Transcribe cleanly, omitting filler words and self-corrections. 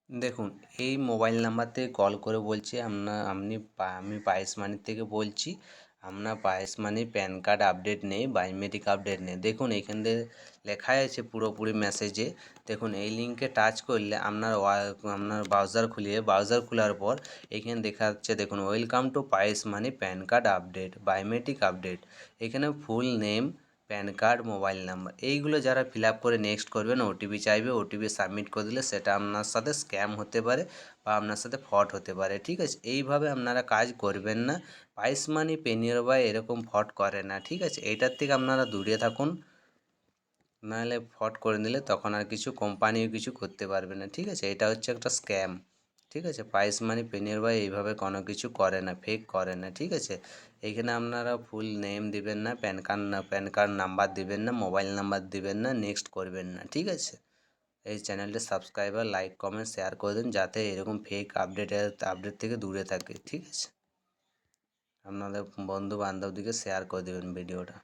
দেখুন, এই mobile number থেকে কল করে বলছি আমি পায়েস মানির থেকে বলছি। আপনার পায়েস মানির প্যান কার্ড আপডেট নেই, বায়োমেট্রিক আপডেট নেই। দেখুন এইখান থেকে লেখাই আছে পুরোপুরি মেসেজে। দেখুন এই লিঙ্কে টাচ করলে আপনার ব্রাউজার খোলার পর এখানে দেখা যাচ্ছে, দেখুন ওয়েলকাম টু পায়েস money PAN card update, biometric update. এখানে full name, PAN card, mobile number এইগুলো যারা ফিল আপ করে নেক্সট করবেন, ওটিপি চাইবে, ওটিপি সাবমিট করে দিলে সেটা আপনার সাথে স্ক্যাম হতে পারে বা আপনার সাথে ফ্রড হতে পারে। ঠিক আছে, এইভাবে আপনারা কাজ করবেন না। পায়েস মানি, পেনিয়ারওয়াই এরকম ফ্রড করে না। ঠিক আছে, এইটার থেকে আপনারা দূরে থাকুন, নাহলে ফ্রড করে নিলে তখন আর কোম্পানিও কিছু করতে পারবে না। ঠিক আছে, এটা হচ্ছে একটা স্ক্যাম। ঠিক আছে, পায়েস মানি, পেনিয়ারওয়াই এইভাবে কোনো কিছু করে না, ফেক করে না। ঠিক আছে, এইখানে আপনারা ফুল নেম দিবেন না, প্যান কার্ড নাম্বার দিবেন না, মোবাইল নাম্বার দিবেন না, নেক্সট করবেন না। ঠিক আছে, এই চ্যানেলটি সাবস্ক্রাইবার, লাইক, কমেন্ট, শেয়ার করে দিন, যাতে এরকম ফেক আপডেট থেকে দূরে থাকে। ঠিক আছে, আপনাদের বন্ধু বান্ধবদেরকে শেয়ার করে দেবেন ভিডিওটা।